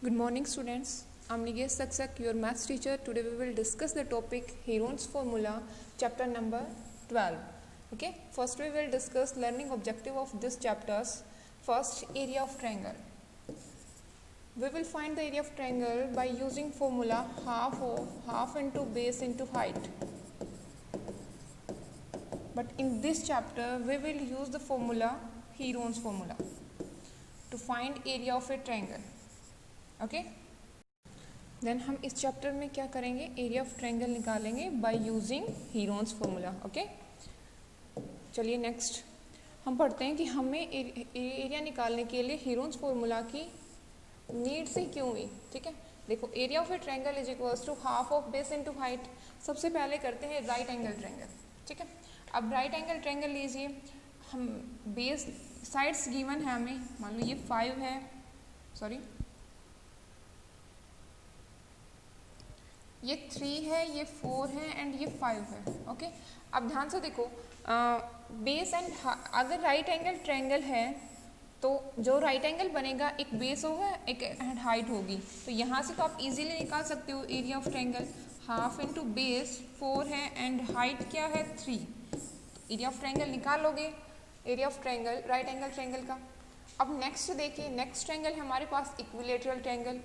Good morning students, I'm Nigesh Saksak, your maths teacher. Today we will discuss the topic Heron's formula, chapter number 12. Okay, first we will discuss learning objective of this chapters. First, area of triangle. We will find the area of triangle by using formula half into base into height. But in this chapter we will use the formula Heron's formula to find area of a triangle. Okay then हम इस chapter में क्या करेंगे, area of triangle निकालेंगे by using Heron's formula. Okay चलिए next हम पढ़ते हैं कि हमें एरिया निकालने के लिए हीरोन्स फॉर्मूला की नीड से क्यों हुई. ठीक है, देखो area of a triangle is equals to half of base into height. सबसे पहले करते हैं राइट एंगल ट्रायंगल. ठीक है, अब राइट एंगल ट्रायंगल लीजिए. हम बेस साइड्स गिवन है हमें, मान लो ये 5 है, सॉरी ये 3 है, ये 4 है एंड ये 5 है. ओके अब ध्यान से देखो, बेस एंड अगर राइट एंगल ट्रायंगल है तो जो राइट एंगल बनेगा एक बेस होगा एक हाइट होगी. तो यहाँ से तो आप इजीली निकाल सकते हो area of triangle. Half into base 4 है एंड हाइट क्या है 3. एरिया ऑफ ट्रायंगल निकाल लोगे, area of triangle right angle triangle का. अब नेक्स्ट देखिए, नेक्स्ट ट्रायंगल है हमारे पास इक्विलेटरल ट्रायंगल.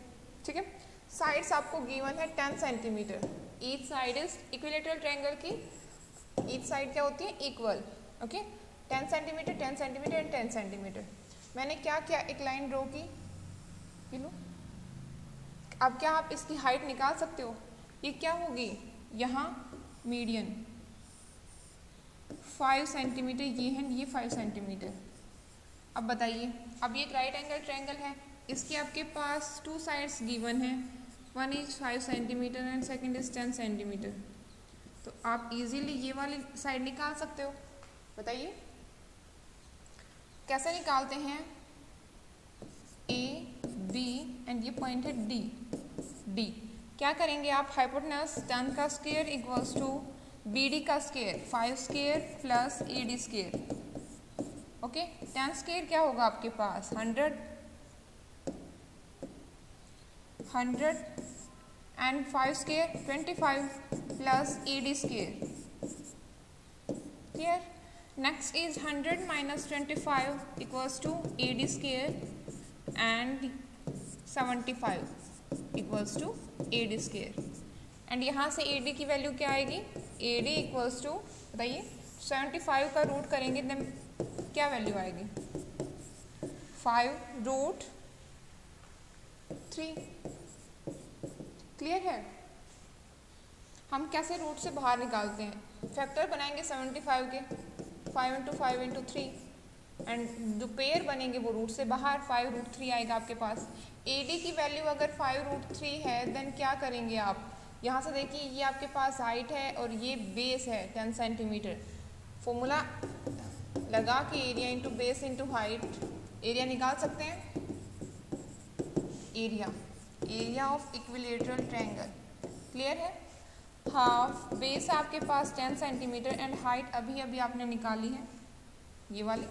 ठीक है, साइड्स आपको गिवन है 10 centimetre. Each side is equilateral triangle की ईच साइड क्या होती है equal. Okay 10 centimetre 10 centimetre and 10 centimetre. मैंने क्या किया, एक लाइन ड्रॉ की लो. अब क्या आप इसकी हाइट निकाल सकते हो. ये क्या होगी, यहाँ मीडियन 5 सेंटीमीटर ये है, ये 5 सेंटीमीटर. अब बताइए, अब ये एक राइट एंगल ट्रायंगल है, इसके आपके पास 2 साइड्स गिवन है. One is 5 centimetre and second is 10 centimetre. तो आप इजीली ये वाली साइड निकाल सकते हो. बताइए कैसे निकालते हैं. ए बी एंड ये पॉइंट है डी. डी क्या करेंगे आप, हाइपोटेनस 10 का square equals to B D का square 5 square plus A D square. Okay 10 square क्या होगा आपके पास 100 and 5 square 25 plus A D square. Clear. Next is 100 minus 25 equals to A D square and 75 equals to A D square. And यहाँ से ए D की value क्या आएगी, ए D equals to बताइए 75 का रूट करेंगे देन क्या वैल्यू आएगी 5 रूट 3. क्लियर है. हम कैसे रूट से बाहर निकालते हैं, फैक्टर बनाएंगे 75 के 5 इंटू 5 इंटू 3 एंड जो पेयर बनेंगे वो रूट से बाहर 5 रूट 3 आएगा आपके पास. ए डी की वैल्यू अगर 5 रूट 3 है देन क्या करेंगे आप, यहाँ से देखिए ये आपके पास हाइट है और ये बेस है 10 सेंटीमीटर. फॉर्मूला लगा के area into base into height area निकाल सकते हैं. Area of equilateral triangle. Clear है. हाफ बेस आपके पास 10 सेंटीमीटर एंड हाइट अभी अभी आपने निकाली है ये वाली.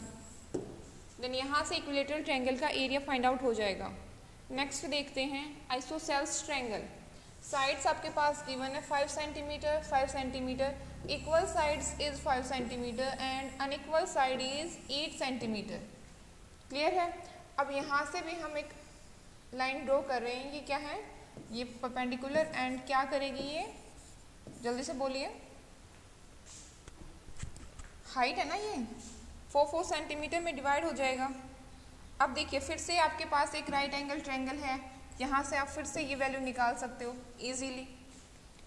देन यहाँ से इक्विलेटरल ट्रायंगल का एरिया फाइंड आउट हो जाएगा. नेक्स्ट देखते हैं आइसोसेल्स ट्रायंगल. साइड्स आपके पास गिवन है 5 centimetre 5 centimetre. Equal sides is 5 centimetre and unequal side is 8 centimetre. Clear है. अब यहाँ से भी हम एक लाइन ड्रॉ कर रहे हैं. ये क्या है, ये परपेंडिकुलर एंड क्या करेगी ये, जल्दी से बोलिए. हाइट है ना, ये 4 सेंटीमीटर में डिवाइड हो जाएगा. अब देखिए फिर से आपके पास एक राइट एंगल ट्रायंगल है, यहाँ से आप फिर से ये वैल्यू निकाल सकते हो इजीली.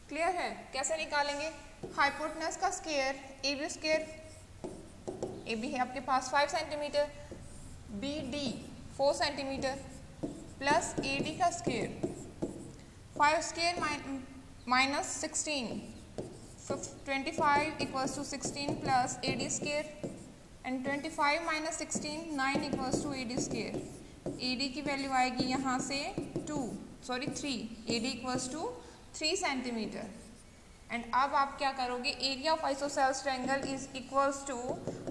क्लियर है. कैसे निकालेंगे, हाइपोटेनस का square A B square, A B है आपके पास 5 centimetre, B D 4 centimetre plus A D का square 5 square minus 16 25 equals to 16 plus A D square and 25 minus 16 9 equals to A D square. A D की value आएगी यहाँ से 3. A D equals to 3 centimetre. And अब आप क्या करोगे, area of isosceles triangle is equals to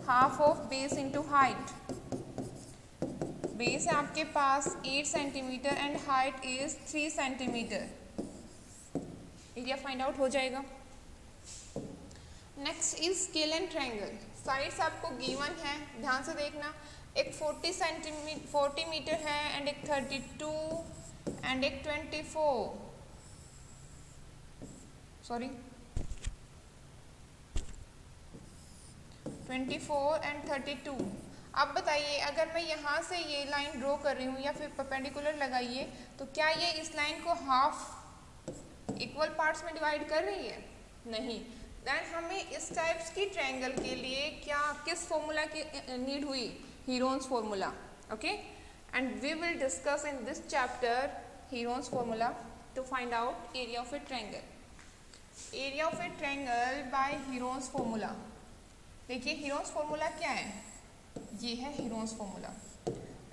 half of base into height. Base है आपके पास 8 centimetre and height is 3 centimetre. Area find out हो जाएगा। Next is scalene triangle. Sides आपको गिवन है, ध्यान से देखना। एक 40 मीटर है एंड एक 32 एंड एक 24 एंड 32। अब बताइए अगर मैं यहाँ से ये लाइन ड्रॉ कर रही हूँ या फिर परपेंडिकुलर लगाइए तो क्या ये इस लाइन को हाफ इक्वल पार्ट्स में डिवाइड कर रही है? नहीं। देन हमें इस टाइप्स की ट्रायंगल के लिए किस फॉर्मूला की नीड हुई? Heron's formula. Okay, and we will discuss in this chapter Heron's formula to find out area of a triangle. Area of a triangle by Heron's formula. देखिए Heron's formula क्या है, ये है Heron's formula.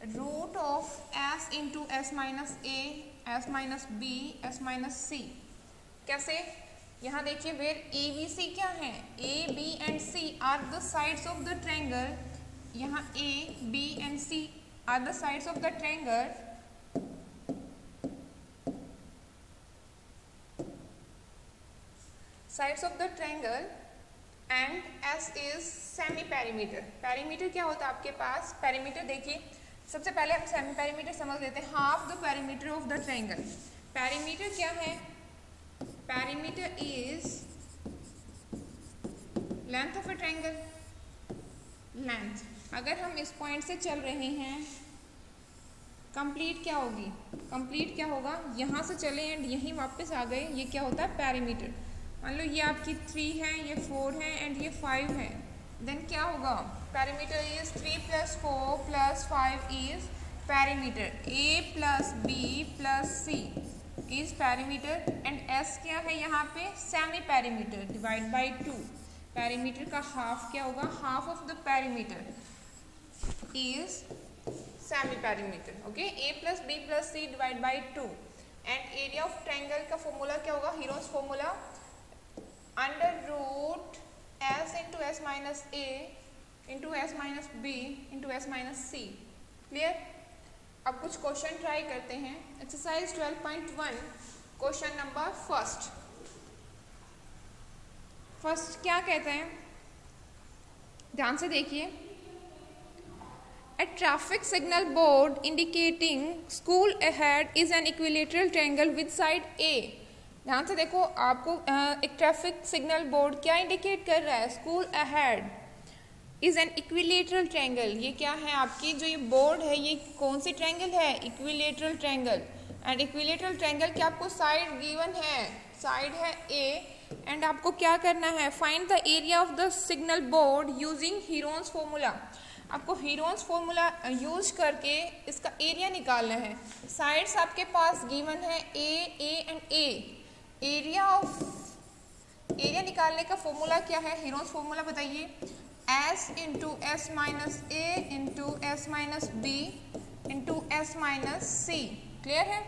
Root of S into S minus A, S minus B, S minus C. कैसे? यहाँ देखिए where A B C क्या है? A B and C are the sides of the triangle. यहाँ A B and C are the sides of the triangle. Sides of the triangle and S is semi perimeter. Perimeter क्या होता है आपके पास? Perimeter देखिए सबसे पहले हम semi perimeter समझ लेते हैं। Half the perimeter of the triangle. Perimeter क्या है? Perimeter is length of a triangle. Length. अगर हम इस पॉइंट से चल रहे हैं, कंप्लीट क्या होगी? कंप्लीट क्या होगा? यहाँ से चले एंड यहीं वापस आ गए, ये क्या होता है? पेरीमीटर। मान लो ये आपकी 3 है, ये 4 है एंड ये 5 है, देन क्या होगा? Perimeter is 3 + 4 + 5 is perimeter. A plus B plus C is perimeter and S क्या है यहाँ पे? Semi perimeter divide by 2। Perimeter का हाफ क्या होगा? Half of the perimeter is semi perimeter. Okay, A plus B plus C divide by 2। And area of triangle का formula क्या होगा? Heron's formula under root S into S minus A into S minus B into S minus C. Clear? अब कुछ question try करते हैं। Exercise 12.1 question number first क्या कहते हैं? ध्यान से देखिए। A traffic signal board indicating school ahead is an equilateral triangle with side A। ध्यान से देखो, आपको एक ट्रैफिक सिग्नल बोर्ड क्या इंडिकेट कर रहा है? School ahead is an equilateral triangle. ये क्या है आपकी जो ये बोर्ड है, ये कौन सी ट्रायंगल है? Equilateral triangle. And equilateral triangle की आपको साइड गिवन है, साइड है ए एंड आपको क्या करना है? Find the area of the signal board using Heron's formula. आपको हीरोन्स फॉर्मूला यूज करके इसका एरिया निकालना है। साइड्स आपके पास गिवन है ए एंड ए। एरिया निकालने का फॉर्मूला क्या है? हीरोन्स फॉर्मूला बताइए। S into S minus A into S minus B into S minus C. Clear है?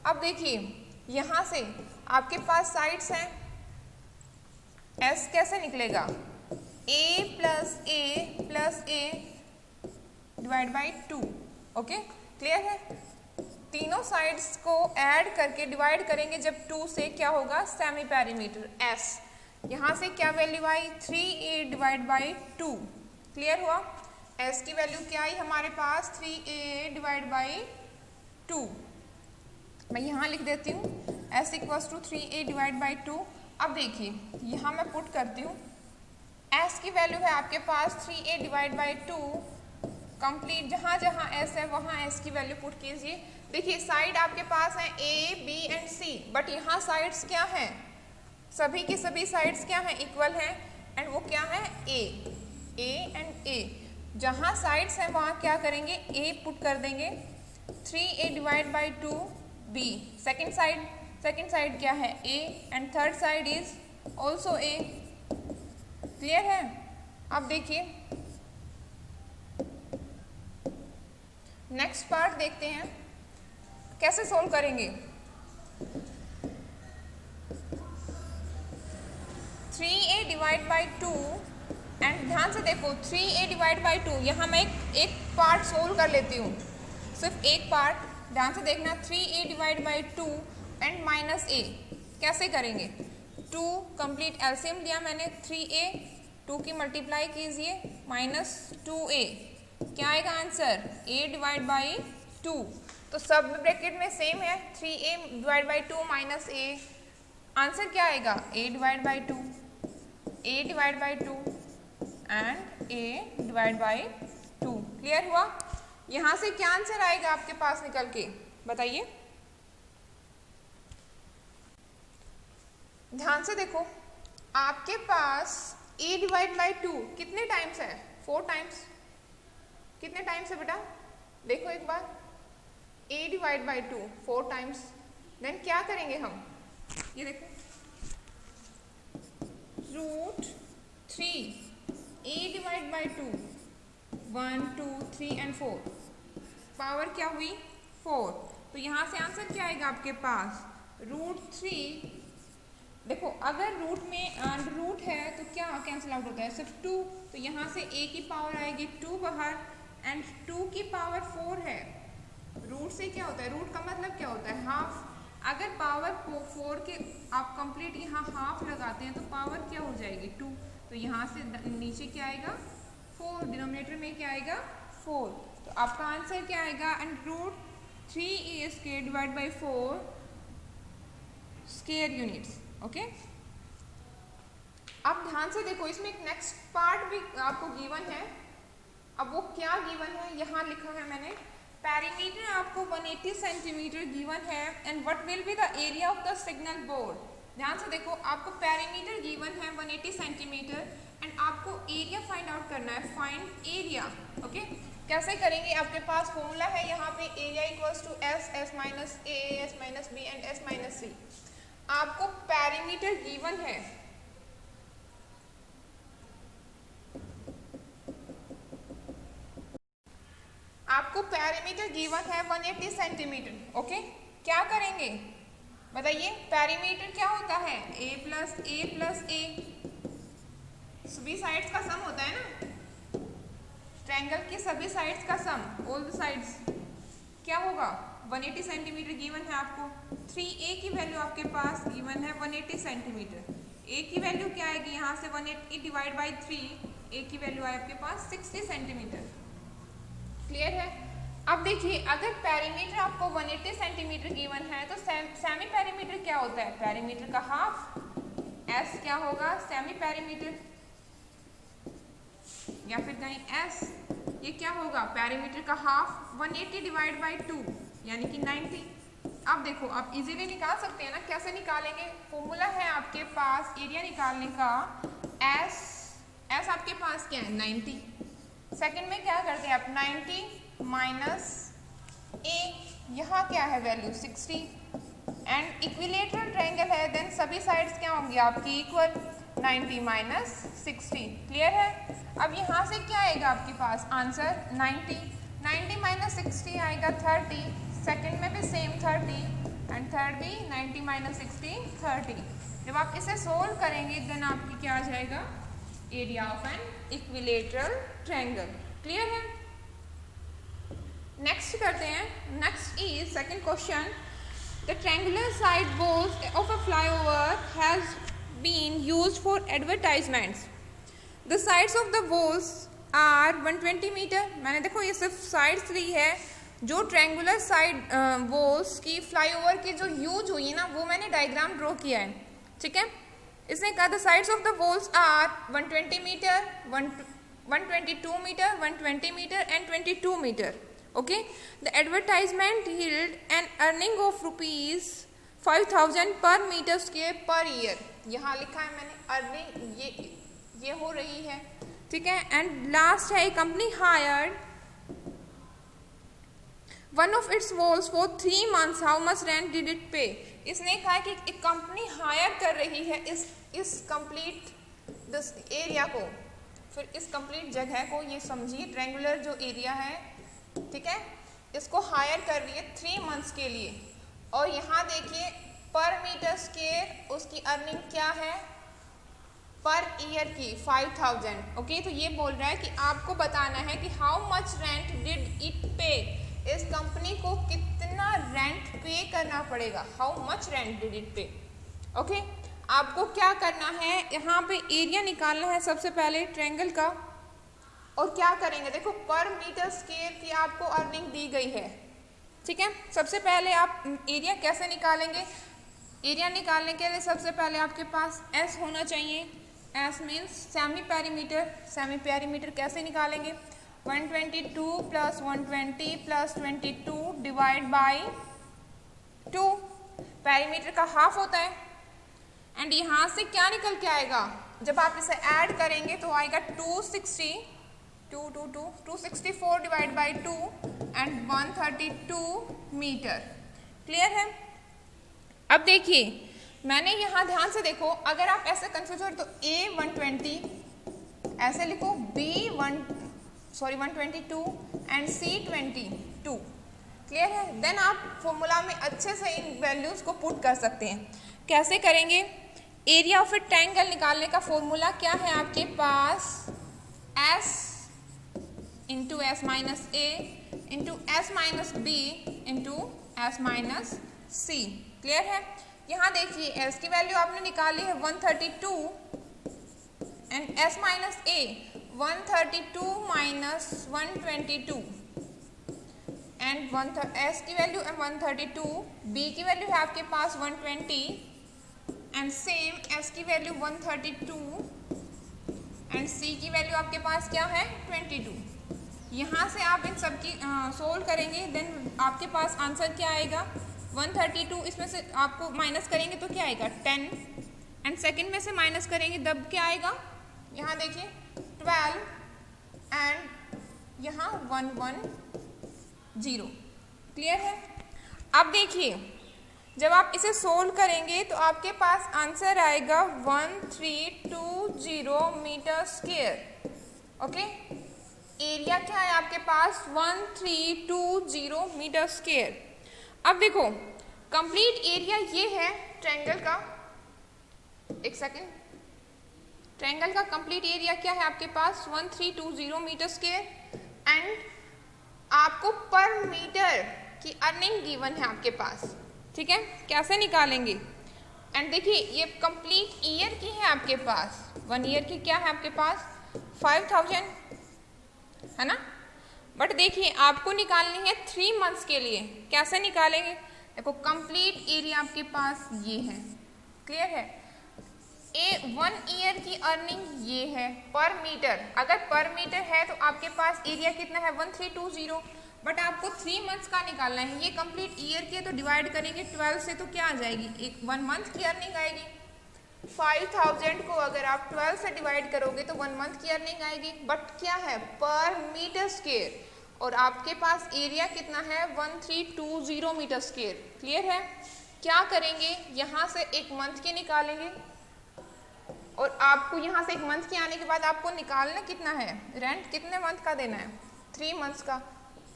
अब देखिए यहाँ से आपके पास साइड्स हैं, एस कैसे निकलेगा? A plus A divide by 2। Okay, clear है? तीनों साइड्स को ऐड करके डिवाइड करेंगे जब 2 से, क्या होगा? Semi perimeter S. यहाँ से क्या value I? 3a divide by 2। Clear हुआ? एस की वैल्यू क्या आई हमारे पास? 3a divide by 2। मैं यहाँ लिख देती हूँ s equals to 3a divide by 2। अब देखिए यहाँ मैं पुट करती हूँ, s की वैल्यू है आपके पास 3a डिवाइड बाई 2। कंप्लीट जहाँ जहाँ s है वहाँ s की वैल्यू पुट कीजिए। देखिए साइड आपके पास है a, b and c, but यहाँ साइड्स क्या हैं? सभी की सभी साइड्स क्या हैं? इक्वल हैं एंड वो क्या है? a and a। जहाँ साइड्स हैं वहाँ क्या करेंगे? a पुट कर देंगे। 3a divide by 2 b। Second side क्या है? a and third side is also a। Clear है? अब देखिए नेक्स्ट पार्ट देखते हैं कैसे सोल्व करेंगे। 3a डिवाइड बाई 2 एंड ध्यान से देखो 3a डिवाइड बाई 2। यहाँ मैं एक पार्ट सोल्व कर लेती हूँ। सिर्फ एक पार्ट ध्यान से देखना, 3a divide by 2 and minus a कैसे करेंगे। 2 कंप्लीट एलसीएम लिया मैंने, 3a 2 की मल्टीप्लाई कीजिए माइनस 2a, क्या आएगा आंसर a डिवाइड बाई 2। तो सब ब्रैकेट में सेम है, 3a divide by 2 minus a, answer क्या आएगा a divide by 2, a divide by 2 and a divide by 2। Clear हुआ। यहाँ से क्या आंसर आएगा आपके पास निकल के बताइए। ध्यान से देखो, आपके पास a डिवाइड बाई 2 कितने टाइम्स है, 4 टाइम्स। कितने टाइम्स है बेटा, देखो एक बार, a divide by 2 4 times. Then क्या करेंगे हम, ये देखो root 3 a divide by 2 1 2 3 and 4, power क्या हुई 4। तो यहाँ से आंसर क्या आएगा आपके पास रूट 3। देखो अगर रूट में अंडर रूट है तो क्या कैंसिल आउट होता है, सिर्फ 2, तो यहाँ से a की पावर आएगी 2 बाहर एंड 2 की पावर 4 है। रूट से क्या होता है, रूट का मतलब क्या होता है हाफ। अगर पावर 4 के आप कंप्लीट यहाँ हाफ लगाते हैं तो पावर क्या हो जाएगी 2, तो यहाँ से नीचे क्या आएगा 4, डिनोमिनेटर में क्या आएगा 4। तो आपका आंसर क्या आएगा, and root 3a square divide by 4 square units. Okay, अब ध्यान से देखो, इसमें एक नेक्स्ट पार्ट भी आपको गिवन है। अब वो क्या गिवन है, यहाँ लिखा है मैंने, पेरीमीटर आपको 180 सेंटीमीटर गिवन है and what will be the area of the signal board. ध्यान से देखो, आपको पेरीमीटर गिवन है 180 सेंटीमीटर एंड आपको एरिया फाइंड आउट करना है, फाइंड एरिया। ओके, कैसे करेंगे, आपके पास फॉर्मूला है यहाँ पे, area equals to S minus A, S minus B and S minus C. आपको पेरीमीटर गिवन है, आपको पेरीमीटर गिवन है 180 सेंटीमीटर। ओके, क्या करेंगे बताइए, पेरीमीटर क्या होता है a प्लस a, सभी साइड्स का सम होता है ना, ट्रायंगल की सभी साइड्स का सम, ऑल द साइड्स, क्या होगा 180 सेंटीमीटर गिवन है आपको। 3a की वैल्यू आपके पास गिवन है 180 सेंटीमीटर, a की वैल्यू क्या आएगी यहाँ से 180 डिवाइड बाई 3, a की वैल्यू आए आपके पास 60 सेंटीमीटर। क्लियर है। अब देखिए, अगर पेरीमीटर आपको 180 सेंटीमीटर गिवन है तो सेमी पेरीमीटर क्या होता है, पेरीमीटर का हाफ, s क्या होगा सेमी पेरीमीटर, या फिर कहीं s, ये क्या होगा पेरीमीटर का हाफ, 180 डिवाइड बाई 2 यानी कि 90। अब देखो, आप इजीली निकाल सकते हैं ना, कैसे निकालेंगे, फॉर्मूला है आपके पास एरिया निकालने का, s आपके पास क्या है 90, सेकंड में क्या करते हैं आप 90 माइनस a, यहाँ क्या है वैल्यू 60 एंड इक्विलेटरल ट्रायंगल है, देन सभी साइड्स क्या होंगी आपकी इक्वल, 90 माइनस 60। क्लियर है। अब यहाँ से क्या आएगा आपके पास आंसर 90 माइनस 60 आएगा 30, सेकंड में भी सेम 30 एंड थर्ड भी 90 माइनस 60 30। जब आप इसे सोल्व करेंगे देन आपकी क्या आ जाएगा, area of an equilateral triangle. Clear है। नेक्स्ट करते हैं, next is second question, the triangular side walls of a flyover has been used for advertisements, the sides of the walls are 120 metre. मैंने देखो ये सिर्फ साइड्स ली है, जो ट्रायंगुलर साइड वॉल्स की फ्लाईओवर की जो यूज हुई है ना, वो मैंने डायग्राम ड्रॉ किया है। ठीक है, इसने कहा the sides of the walls are 120 metre, 122 metre, 120 metre and 22 metre. Okay, the advertisement yielded an earning of ₹5000 पर मीटर स्क्वायर पर ईयर। यहाँ लिखा है मैंने अर्निंग, ये हो रही है। ठीक है, एंड लास्ट है, company hired one of its walls for 3 months, how much rent did it पे। इसने कहा कि एक कंपनी हायर कर रही है इस कंप्लीट दिस एरिया को, फिर इस कंप्लीट जगह को, ये समझिए ट्रायंगुलर जो एरिया है, ठीक है, इसको हायर कर रही है 3 months के लिए। और यहाँ देखिए पर मीटर स्क्वायर उसकी अर्निंग क्या है पर ईयर की 5000। ओके, तो ये बोल रहा है कि आपको बताना है कि how much rent did it पे, इस कंपनी को कितना रेंट पे करना पड़ेगा, how much rent did it पे। ओके, आपको क्या करना है, यहाँ पे एरिया निकालना है सबसे पहले ट्रायंगल का। और क्या करेंगे, देखो पर मीटर स्क्वायर की आपको अर्निंग दी गई है, ठीक है। सबसे पहले आप एरिया कैसे निकालेंगे, एरिया निकालने के लिए सबसे पहले आपके पास एस होना चाहिए। S means semi perimeter. Semi perimeter कैसे निकालेंगे, 122 plus 120 plus 22 divide by 2, perimeter का हाफ होता है। एंड यहाँ से क्या निकल के आएगा, जब आप इसे ऐड करेंगे तो आएगा 264 divide by 2 and 132 metre. Clear है। अब देखिए मैंने यहाँ ध्यान से देखो, अगर आप ऐसे कंफ्यूज हो तो A 120 ऐसे लिखो, B 122 एंड C 22। क्लियर है। देन आप फॉर्मूला में अच्छे से इन वैल्यूज को पुट कर सकते हैं। कैसे करेंगे, एरिया ऑफ ए ट्रायंगल निकालने का फॉर्मूला क्या है आपके पास, S into S minus A into S minus B into S minus C. Clear है। यहाँ देखिए एस की वैल्यू आपने निकाली है 132 and S minus A 132 minus 122 and S की वैल्यू 132, बी की वैल्यू है आपके पास 120 एंड सेम एस की वैल्यू 132 एंड सी की वैल्यू आपके पास क्या है 22। यहाँ से आप इन सब की सोल्व करेंगे, देन आपके पास आंसर क्या आएगा 132, इसमें से आपको माइनस करेंगे तो क्या आएगा 10 एंड सेकंड में से माइनस करेंगे तब क्या आएगा, यहाँ देखिए 12 एंड यहाँ 110। क्लियर है। अब देखिए जब आप इसे सोल्व करेंगे तो आपके पास आंसर आएगा 1320 मीटर स्क्वायर। ओके, एरिया क्या है आपके पास 1320 मीटर स्क्वायर। अब देखो कंप्लीट एरिया ये है ट्रायंगल का, एक सेकेंड, ट्रायंगल का कंप्लीट एरिया क्या है आपके पास 1320 मीटर स्क्वायर एंड आपको पर मीटर की अर्निंग गिवन है आपके पास। ठीक है, कैसे निकालेंगे, एंड देखिए ये कंप्लीट ईयर की है आपके पास, 1 ईयर की क्या है आपके पास 5000 है ना। बट देखिए आपको निकालनी है 3 मंथ्स के लिए, कैसे निकालेंगे, देखो कंप्लीट एरिया आपके पास ये है। क्लियर है। 1 ईयर की अर्निंग ये है पर मीटर, अगर पर मीटर है तो आपके पास एरिया कितना है 1320, बट आपको 3 मंथ्स का निकालना है। ये कंप्लीट ईयर की है तो डिवाइड करेंगे 12 से तो क्या आ जाएगी, 1 मंथ की अर्निंग आएगी। 5000 को अगर आप 12 से डिवाइड करोगे तो 1 मंथ की अर्निंग आएगी, बट क्या है पर मीटर स्क्वायर, और आपके पास एरिया कितना है 1320 मीटर स्क्वायर। क्लियर है। क्या करेंगे, यहाँ से 1 मंथ की निकालेंगे और आपको यहाँ से 1 मंथ की आने के बाद आपको निकालना कितना है, रेंट कितने मंथ का देना है 3 मंथ्स का,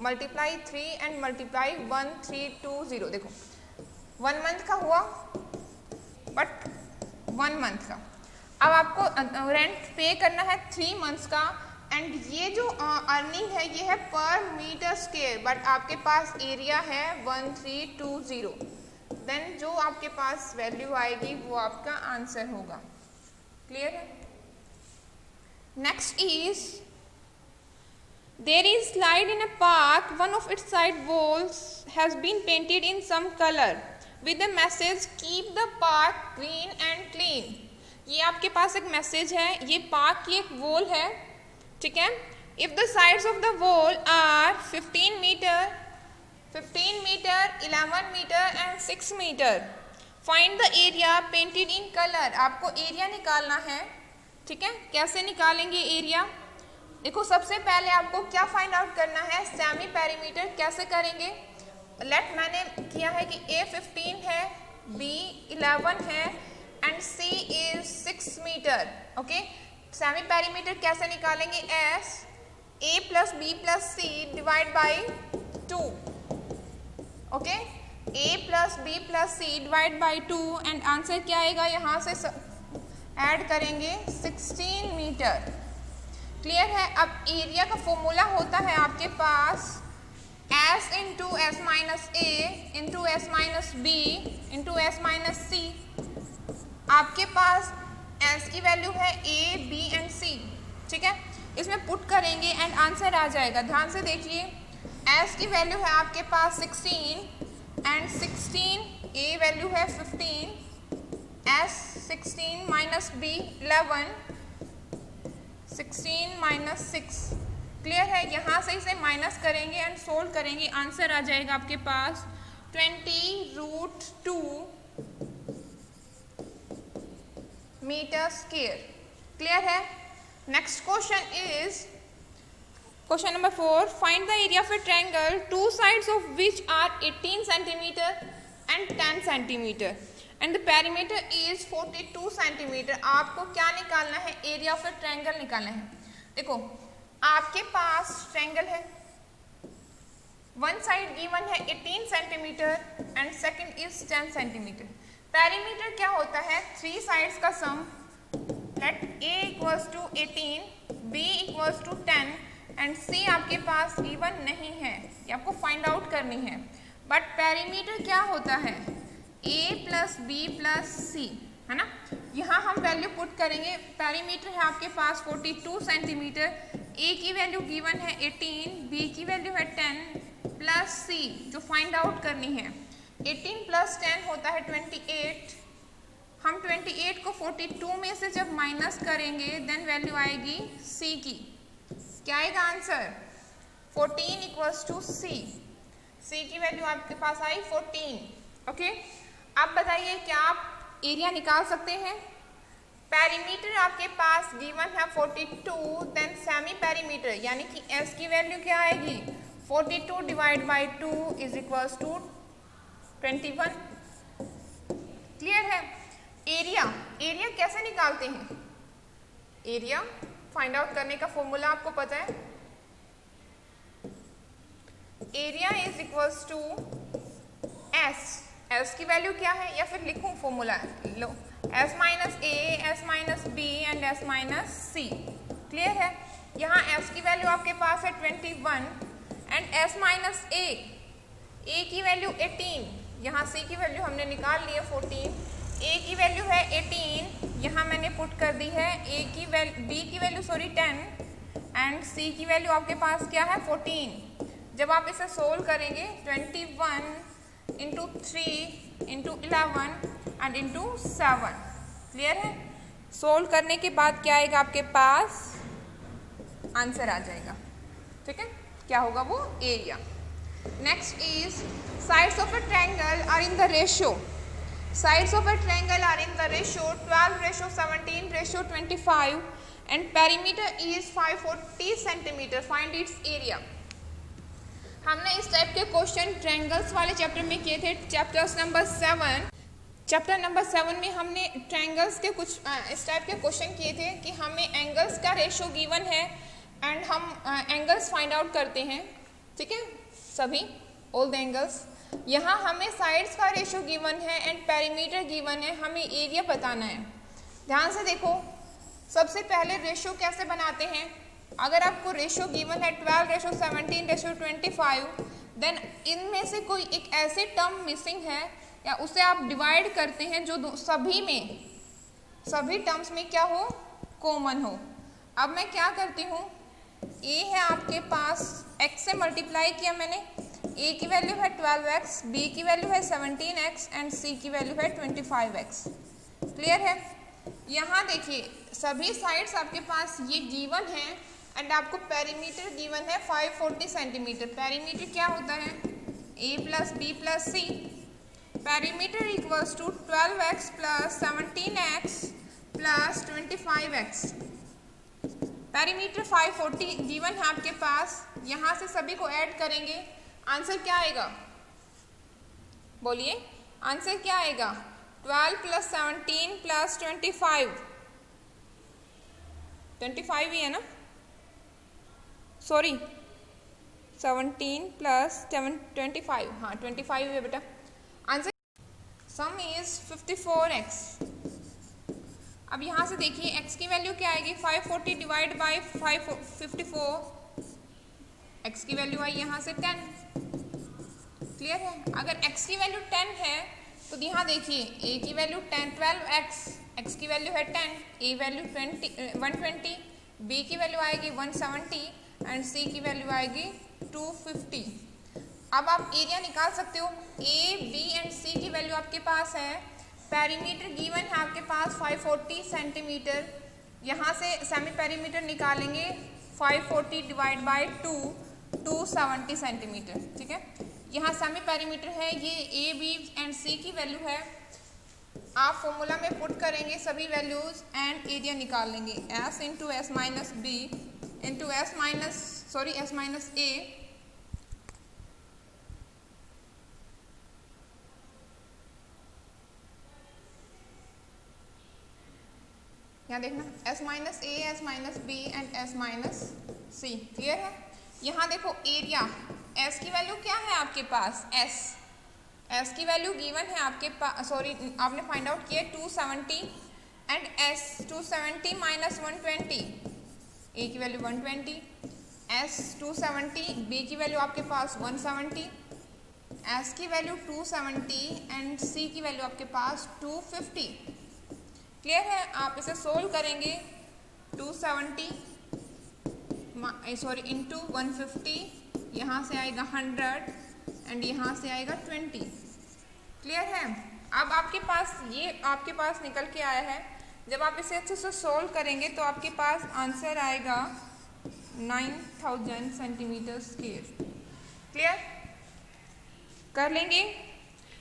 मल्टीप्लाई 3 एंड मल्टीप्लाई 1320। देखो 1 मंथ का हुआ बट 1 मंथ का। अब आपको रेंट पे करना है 3 मंथ्स का एंड ये जो अर्निंग है ये है पर मीटर स्क्वायर, बट आपके पास एरिया है 1320। देन जो आपके पास वैल्यू आएगी वो आपका आंसर होगा। क्लियर है। Next is there is slide in a park, one of its side walls has been painted in some color with the message keep the park green and clean। ये आपके पास एक message है, ये park की एक wall है, ठीक है। if the sides of the wall are 15 meter, 11 meter and 6 meter, find the area painted in color। आपको एरिया निकालना है, ठीक है। कैसे निकालेंगे एरिया, देखो सबसे पहले आपको क्या फाइंड आउट करना है, सेमी पेरीमीटर। कैसे करेंगे, लेट मैंने किया है कि A 15 है, B 11 है and C is 6 metre. Okay, semi perimeter कैसे निकालेंगे, S A plus B plus C divide by 2। Okay, A plus B plus C divide by 2 and answer क्या आएगा, यहाँ से ऐड करेंगे 16 मीटर। क्लियर है। अब एरिया का फॉर्मूला होता है आपके पास s into S minus A into S minus B into S minus C. आपके पास s की वैल्यू है a, b एंड c, ठीक है। इसमें पुट करेंगे एंड आंसर आ जाएगा। ध्यान से देखिए, s की वैल्यू है आपके पास 16 एंड 16, a वैल्यू है 15, s 16 minus b 11, 16 minus 6। Clear है। यहाँ से इसे माइनस करेंगे एंड सोल्व करेंगे, आंसर आ जाएगा आपके पास 20√2 मीटर स्क्वायर। क्लियर है। Next question is question number 4, find the area of a triangle two sides of which are 18 centimetre and 10 centimetre and the perimeter is 42 centimetre. आपको क्या निकालना है? एरिया ऑफ ए ट्रायंगल निकालना है। देखो, आपके पास ट्रायंगल है, वन साइड गिवन है 18 centimetre and second is 10 centimetre. Perimeter क्या होता है? थ्री साइड्स का sum. Let a equals to 18, b equals to 10 and c आपके पास गिवन नहीं है, ये आपको फाइंड आउट करनी है। बट पेरीमीटर क्या होता है? a प्लस बी प्लस सी, है ना। यहाँ हम वैल्यू पुट करेंगे। पेरीमीटर है आपके पास 42 सेंटीमीटर, a की वैल्यू गिवन है 18, b की वैल्यू है 10 प्लस c जो फाइंड आउट करनी है। 18 प्लस 10 होता है 28। हम 28 को 42 में से जब माइनस करेंगे देन वैल्यू आएगी c की। क्या आएगा answer? 14 equals to c। c की वैल्यू आपके पास आई 14। ओके, आप बताइए क्या आप एरिया निकाल सकते हैं? पेरीमीटर आपके पास गिवन है 42, देन सेमी पेरीमीटर यानी कि s की वैल्यू क्या आएगी? 42 divide by 2 is equals to 21। Clear है। एरिया, एरिया कैसे निकालते हैं? एरिया फाइंड आउट करने का फॉर्मूला आपको पता है। Area is equals to S की वैल्यू क्या है, या फिर लिखूं फॉर्मूला? लो, S minus A, S minus B and S minus C. Clear है। यहाँ एस की वैल्यू आपके पास है 21 एंड एस माइनस ए की वैल्यू 18, यहाँ सी की वैल्यू हमने निकाल ली है 14, a की वैल्यू है 18, यहाँ मैंने पुट कर दी है b की वैल्यू 10 एंड c की वैल्यू आपके पास क्या है? 14। जब आप इसे सोल्व करेंगे 21 into 3 into 11 and into 7। Clear है। सोल्व करने के बाद क्या आएगा आपके पास? आंसर आ जाएगा। ठीक है, क्या होगा वो? Area. Next is sides of a triangle are in the ratio. Sides of a triangle are in the ratio 12:17:25 and perimeter is 540 centimeter. Find its area. हमने इस टाइप के क्वेश्चन ट्रायंगल्स वाले चैप्टर में किए थे, चैप्टर नंबर 7 में हमने triangles के कुछ इस टाइप के क्वेश्चन किए थे कि हमें एंगल्स का रेशियो गिवन है एंड हम एंगल्स फाइंड आउट करते हैं। ठीक है, सभी ऑल द एंगल्स। यहाँ हमें साइड्स का रेशियो गिवन है एंड पेरीमीटर गिवन है, हमें एरिया बताना है। ध्यान से देखो, सबसे पहले रेशियो कैसे बनाते हैं? अगर आपको रेशियो गिवन है 12:17:25, देन इनमें से कोई एक ऐसे टर्म मिसिंग है या उसे आप डिवाइड करते हैं जो सभी टर्म्स में क्या हो? कॉमन हो। अब मैं क्या करती हूँ, a है आपके पास, x से मल्टीप्लाई किया मैंने, a की वैल्यू है 12x, b की वैल्यू है 17x एंड c की वैल्यू है 25x। क्लियर है। यहाँ देखिए सभी साइड्स आपके पास ये गिवन है एंड आपको पेरीमीटर गिवन है 540 सेंटीमीटर। पेरीमीटर क्या होता है? a plus b plus c। Perimeter equals to 12x plus 17x plus 25x। Perimeter 540 given है आपके पास। यहाँ से सभी को ऐड करेंगे, आंसर क्या आएगा? बोलिए, आंसर क्या आएगा? 12 प्लस 17 प्लस 25 ही है ना, सॉरी 17 प्लस 25, हाँ 25 है बेटा। Answer some is 54x। अब यहाँ से देखिए x की वैल्यू क्या आएगी? 540 डिवाइड बाई 54, x की वैल्यू आई यहाँ से 10। क्लियर है। अगर x की वैल्यू 10 है तो यहाँ देखिए a की वैल्यू 10 12x, x की वैल्यू है 10, a वैल्यू 120, b की वैल्यू आएगी 170 एंड c की वैल्यू आएगी 250। अब आप एरिया निकाल सकते हो। a, b एंड c की वैल्यू आपके पास है। पेरीमीटर गिवन है आपके पास 540 सेंटीमीटर। यहाँ से सेमी पेरीमीटर निकालेंगे 540 डिवाइड बाय 270 सेंटीमीटर। ठीक है, यहाँ सेमी पेरीमीटर है, ये ए बी एंड सी की वैल्यू है। आप फॉर्मूला में पुट करेंगे सभी वैल्यूज एंड एरिया निकाल लेंगे। S into S minus B into S minus A यहाँ देखना s minus A, S minus B and S minus C. Clear है। यहाँ देखो एरिया, s की वैल्यू क्या है आपके पास, s की वैल्यू गिवन है आपके पास, सॉरी आपने फाइंड आउट किया 270 एंड s 270 माइनस 120, a की वैल्यू 120, s 270, b की वैल्यू आपके पास 170, s की वैल्यू 270 एंड c की वैल्यू आपके पास 250। क्लियर है। आप इसे सोल्व करेंगे 270 इंटू 150, यहाँ से आएगा 100 एंड यहाँ से आएगा 20। क्लियर है। अब आपके पास निकल के आया है। जब आप इसे अच्छे से सोल्व करेंगे तो आपके पास आंसर आएगा 9000 सेंटीमीटर स्क्वायर। क्लियर कर लेंगे।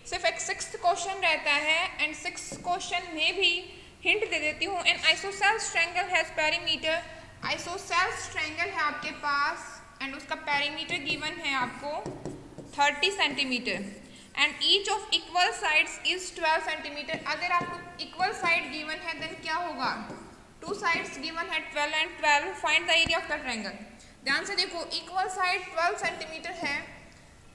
सिर्फ एक 6th क्वेश्चन रहता है एंड 6th क्वेश्चन में भी हिंट दे देती हूँ। N isosceles triangle has perimeter, isosceles triangle है आपके पास एंड उसका पेरीमीटर गिवन है आपको 30 centimetre and each of equal sides is 12 centimetre. अगर आपको इक्वल साइड गिवन है देन क्या होगा, 2 साइड्स गिवन है 12 and 12, find the area of the triangle. ध्यान से देखो, इक्वल साइड 12 सेंटीमीटर है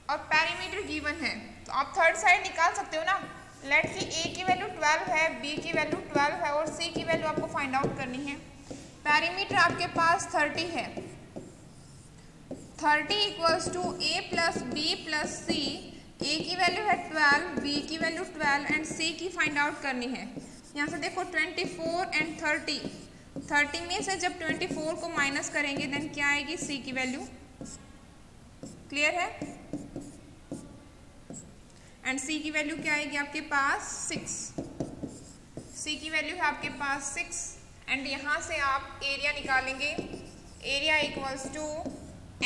और पेरीमीटर गिवन है, तो आप थर्ड साइड निकाल सकते हो ना। लेट सी ए की वैल्यू 12 है, बी की वैल्यू 12 है और सी की वैल्यू आपको फाइंड आउट करनी है। पेरीमीटर आपके पास 30 है, 30 equals to A plus B plus C. A की वैल्यू है 12, बी की वैल्यू 12 एंड सी की फाइंड आउट करनी है। यहाँ से देखो 24 एंड 30 में से जब 24 को माइनस करेंगे देन क्या आएगी, सी की वैल्यू। क्लियर है। एंड सी की वैल्यू क्या आएगी आपके पास 6, सी की वैल्यू है आपके पास 6 एंड यहाँ से आप एरिया निकालेंगे। Area equals to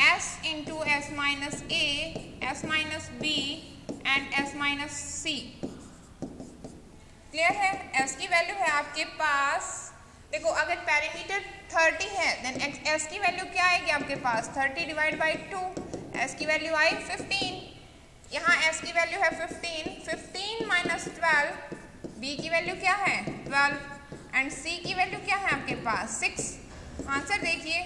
S into S minus A, S minus B and S minus C. Clear है। एस की वैल्यू है आपके पास, देखो अगर पेरीमीटर 30 है देन एस की वैल्यू क्या आएगी आपके पास, 30 डिवाइड बाई 2, एस की वैल्यू आई 15। यहाँ s की वैल्यू है 15 माइनस 12, b की वैल्यू क्या है 12 एंड c की वैल्यू क्या है आपके पास 6। आंसर देखिए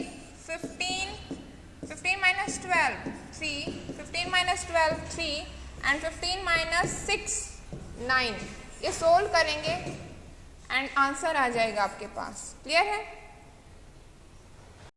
15 माइनस 12 3, 15 माइनस 12 3 एंड 15 माइनस 6 9। ये सोल्व करेंगे एंड आंसर आ जाएगा आपके पास। क्लियर है।